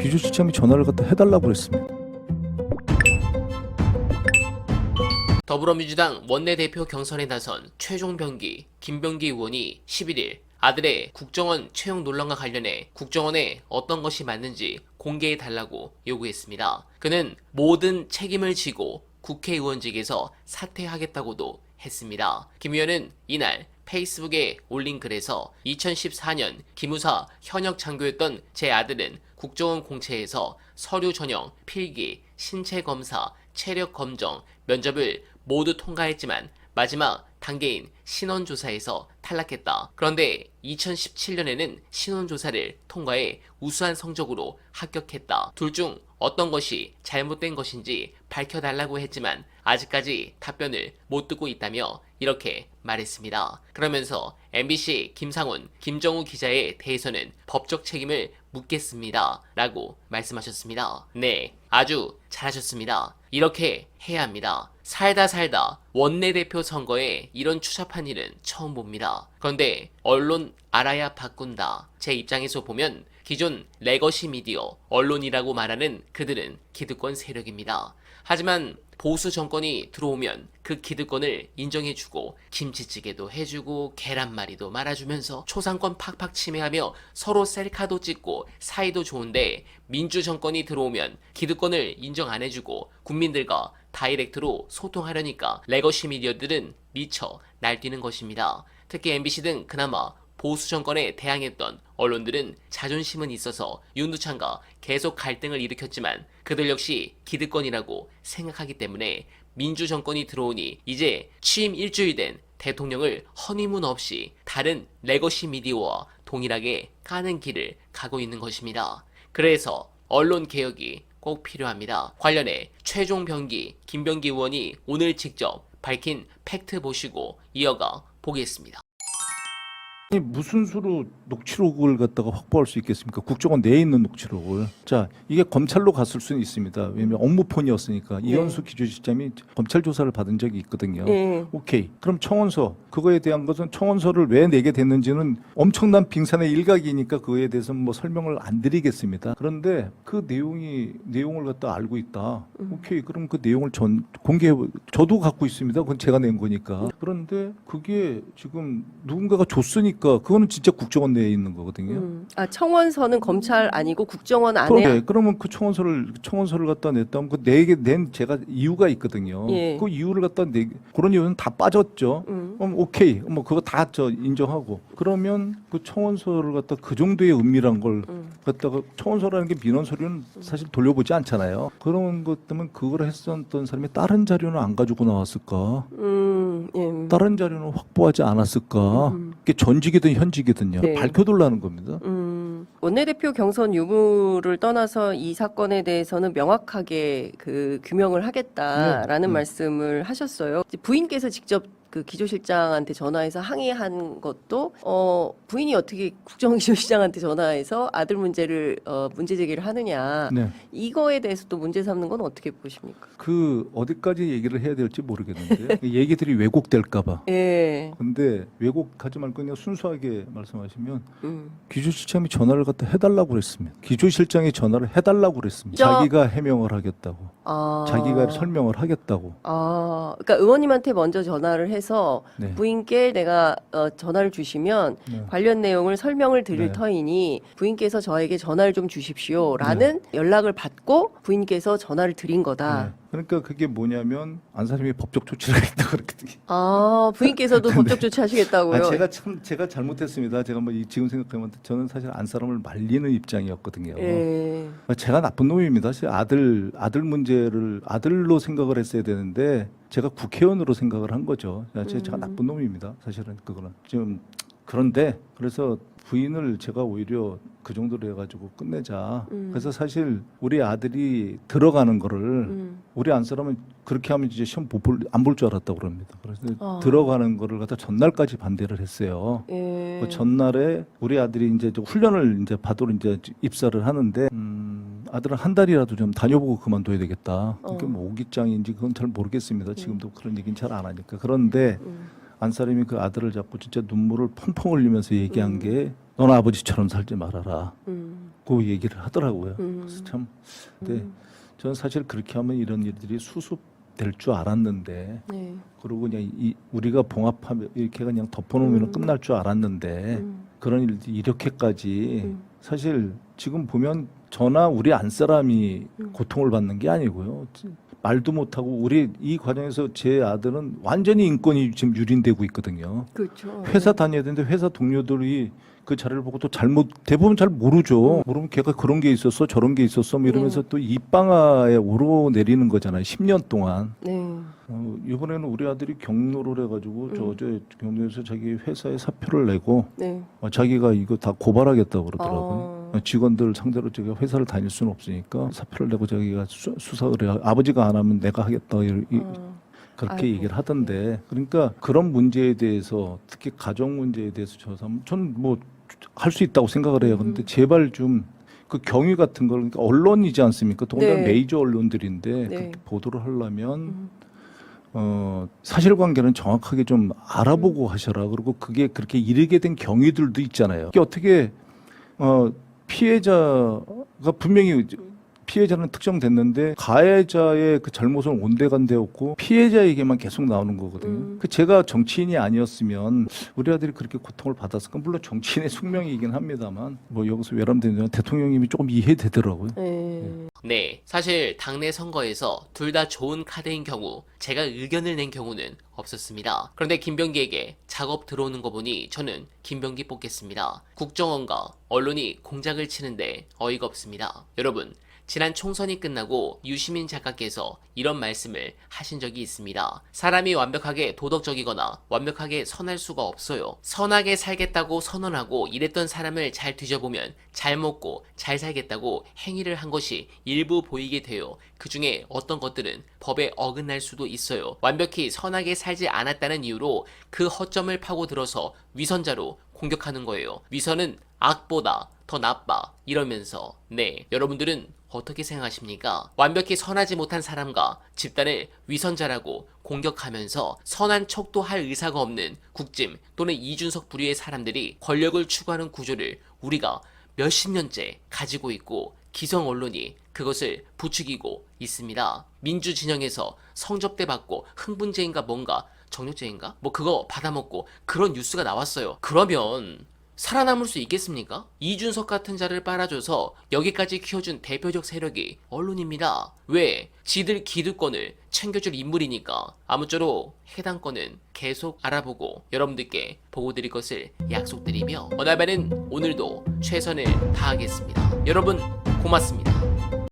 기조실장이 전화를 갖다 해달라고 그랬습니다. 더불어민주당 원내대표 경선에 나선 최종병기, 김병기 의원이 11일 아들의 국정원 채용 논란과 관련해 국정원에 어떤 것이 맞는지 공개해달라고 요구했습니다. 그는 모든 책임을 지고 국회의원직에서 사퇴하겠다고도 했습니다. 김 의원은 이날 페이스북에 올린 글에서 2014년 기무사 현역 장교였던 제 아들은 국정원 공채에서 서류 전형, 필기, 신체 검사, 체력 검정, 면접을 모두 통과했지만 마지막 단계인 신원조사에서 탈락했다. 그런데 2017년에는 신원조사를 통과해 우수한 성적으로 합격했다. 둘 중 어떤 것이 잘못된 것인지 밝혀달라고 했지만 아직까지 답변을 못 듣고 있다며 이렇게 말했습니다. 그러면서 MBC 김상훈, 김정우 기자에 대해서는 법적 책임을 묻겠습니다. 라고 말씀하셨습니다. 네, 아주 잘하셨습니다. 이렇게 해야 합니다. 살다 원내대표 선거에 이런 추잡한 일은 처음 봅니다. 그런데 언론 알아야 바꾼다. 제 입장에서 보면 기존 레거시 미디어, 언론이라고 말하는 그들은 기득권 세력입니다. 하지만 보수 정권이 들어오면 그 기득권을 인정해주고 김치찌개도 해주고 계란말이도 말아주면서 초상권 팍팍 침해하며 서로 셀카도 찍고 사이도 좋은데 민주 정권이 들어오면 기득권을 인정 안 해주고 국민들과 다이렉트로 소통하려니까 레거시 미디어들은 미쳐 날뛰는 것입니다. 특히 MBC 등 그나마 보수 정권에 대항했던 언론들은 자존심은 있어서 윤두찬과 계속 갈등을 일으켰지만 그들 역시 기득권이라고 생각하기 때문에 민주 정권이 들어오니 이제 취임 일주일 된 대통령을 허니문 없이 다른 레거시 미디어와 동일하게 까는 길을 가고 있는 것입니다. 그래서 언론 개혁이 꼭 필요합니다. 관련해 최종병기, 김병기 의원이 오늘 직접 밝힌 팩트 보시고 이어가 보겠습니다. 아니, 무슨 수로 녹취록을 갖다가 확보할 수 있겠습니까? 국정원 내에 있는 녹취록을. 자, 이게 검찰로 갔을 수는 있습니다. 왜냐면 업무폰이었으니까 이현수 기조실장이 검찰 조사를 받은 적이 있거든요. 오케이. 그럼 청원서, 그거에 대한 것은 청원서를 왜 내게 됐는지는 엄청난 빙산의 일각이니까 그거에 대해서는 뭐 설명을 안 드리겠습니다. 그런데 그 내용을 갖다 알고 있다. 오케이. 그럼 그 내용을 공개해, 저도 갖고 있습니다. 그건 제가 낸 거니까. 그런데 그게 지금 누군가가 줬으니까 그거는 진짜 국정원 내에 있는 거거든요. 아, 청원서는 검찰 아니고 국정원 안에. 네, 그러면 그 청원서를 갖다 냈다면 그 내게 낸 제가 이유가 있거든요. 예. 그 이유를 갖다 그런 이유는 다 빠졌죠. 그럼 오케이, 뭐 그거 다 인정하고. 그러면 그 청원서를 갖다 그 정도의 은밀한 걸 갖다가 청원서라는 게 민원 서류는 사실 돌려보지 않잖아요. 그런 것 때문에 그걸 했었던 사람이 다른 자료는 안 가지고 나왔을까? 예. 다른 자료는 확보하지 않았을까? 그게 전직이든 현직이든요. 네. 밝혀둘라는 겁니다. 원내대표 경선 유무를 떠나서 이 사건에 대해서는 명확하게 그 규명을 하겠다라는 말씀을 하셨어요. 이제 부인께서 직접 그 기조실장한테 전화해서 항의한 것도 부인이 어떻게 국정기조실장한테 전화해서 아들 문제를 문제 제기를 하느냐, 네. 이거에 대해서 또 문제 삼는 건 어떻게 보십니까? 그 어디까지 얘기를 해야 될지 모르겠는데요. 얘기들이 왜곡될까봐. 예. 근데 왜곡하지 말고 그냥 순수하게 말씀하시면 기조실장이 전화를 갖다 해달라고 그랬습니다. 기조실장이 전화를 해달라고 그랬습니다. 자기가 해명을 하겠다고. 자기가 설명을 하겠다고. 그러니까 의원님한테 먼저 전화를 해서 네. 부인께 내가 전화를 주시면 관련 내용을 설명을 드릴 네. 터이니 부인께서 저에게 전화를 좀 주십시오라는 연락을 받고 부인께서 전화를 드린 거다. 네. 그러니까 그게 뭐냐면 안사님이 법적 조치를 하겠다고 그랬거든요. 부인께서도 법적 조치하시겠다고요? 제가 잘못했습니다. 제가 뭐 지금 생각하면 저는 사실 안 사람을 말리는 입장이었거든요. 예. 제가 나쁜 놈입니다. 사실 아들 문제를 아들로 생각을 했어야 되는데 제가 국회의원으로 생각을 한 거죠. 제가 나쁜 놈입니다. 사실은 그거는 지금. 그런데 그래서 부인을 제가 오히려 그 정도로 해가지고 끝내자. 그래서 사실 우리 아들이 들어가는 거를 우리 안 사람은 그렇게 하면 이제 시험 안 볼 줄 알았다고 그럽니다. 그래서 들어가는 거를 갖다 전날까지 반대를 했어요. 예. 그 전날에 우리 아들이 이제 훈련을 이제 받으러 이제 입사를 하는데 아들은 한 달이라도 좀 다녀보고 그만둬야 되겠다. 그게 뭐 오기장인지 그건 잘 모르겠습니다. 지금도 그런 얘기는 잘 안 하니까. 그런데 안사람이 그 아들을 잡고 진짜 눈물을 펑펑 흘리면서 얘기한 게 넌 아버지처럼 살지 말아라. 그 얘기를 하더라고요. 그래서 참, 근데 저는 사실 그렇게 하면 이런 일들이 수습될 줄 알았는데, 네. 그리고 그냥 우리가 봉합하면 이렇게 그냥 덮어놓으면 끝날 줄 알았는데 그런 일들이 이렇게까지 사실 지금 보면 저나 우리 안 사람이 고통을 받는 게 아니고요. 말도 못하고 우리 이 과정에서 제 아들은 완전히 인권이 지금 유린되고 있거든요. 그렇죠. 회사 다녀야 되는데 회사 동료들이 그 자료를 보고 또 대부분 잘 모르죠. 모르면 걔가 그런 게 있었어, 저런 게 있었어, 뭐 이러면서 또 입방아에 오르내리는 거잖아요. 10년 동안. 네. 이번에는 우리 아들이 경로를 해가지고 저 어제 경로에서 자기 회사에 사표를 내고 네. 자기가 이거 다 고발하겠다고 그러더라고요. 직원들 상대로 제가 회사를 다닐 수는 없으니까 사표를 내고 자기가 수사를 해요. 아버지가 안 하면 내가 하겠다. 그렇게 아이고. 얘기를 하던데, 그러니까 그런 문제에 대해서 특히 가정 문제에 대해서 저는 뭐 할 수 있다고 생각을 해요. 그런데 제발 좀 그 경위 같은 걸, 그러니까 언론이지 않습니까? 더군다나 네. 메이저 언론들인데 네. 그렇게 보도를 하려면 사실관계는 정확하게 좀 알아보고 하셔라. 그리고 그게 그렇게 이르게 된 경위들도 있잖아요. 이게 어떻게 피해자가 분명히 피해자는 특정됐는데 가해자의 그 잘못은 온데간데없고 피해자에게만 계속 나오는 거거든요. 그 제가 정치인이 아니었으면 우리 아들이 그렇게 고통을 받았을까? 물론 정치인의 숙명이긴 합니다만 뭐 여기서 외람되면 대통령님이 조금 이해되더라고요. 네. 네, 사실 당내 선거에서 둘 다 좋은 카드인 경우 제가 의견을 낸 경우는 없었습니다. 그런데 김병기에게 작업 들어오는 거 보니 저는 김병기 뽑겠습니다. 국정원과 언론이 공작을 치는데 어이가 없습니다. 여러분, 지난 총선이 끝나고 유시민 작가께서 이런 말씀을 하신 적이 있습니다. 사람이 완벽하게 도덕적이거나 완벽하게 선할 수가 없어요. 선하게 살겠다고 선언하고 이랬던 사람을 잘 뒤져보면 잘 먹고 잘 살겠다고 행위를 한 것이 일부 보이게 돼요. 그 중에 어떤 것들은 법에 어긋날 수도 있어요. 완벽히 선하게 살지 않았다는 이유로 그 허점을 파고들어서 위선자로 공격하는 거예요. 위선은 악보다 더 나빠 이러면서 네, 여러분들은 어떻게 생각하십니까? 완벽히 선하지 못한 사람과 집단을 위선자라고 공격하면서 선한 척도 할 의사가 없는 국짐 또는 이준석 부류의 사람들이 권력을 추구하는 구조를 우리가 몇십 년째 가지고 있고 기성 언론이 그것을 부추기고 있습니다. 민주 진영에서 성접대 받고 흥분죄인가 뭔가 정력죄인가? 뭐 그거 받아먹고 그런 뉴스가 나왔어요. 그러면 살아남을 수 있겠습니까? 이준석 같은 자를 빨아줘서 여기까지 키워준 대표적 세력이 언론입니다. 왜? 지들 기득권을 챙겨줄 인물이니까. 아무쪼록 해당 건은 계속 알아보고 여러분들께 보고드릴 것을 약속드리며 어날바는 오늘도 최선을 다하겠습니다. 여러분 고맙습니다.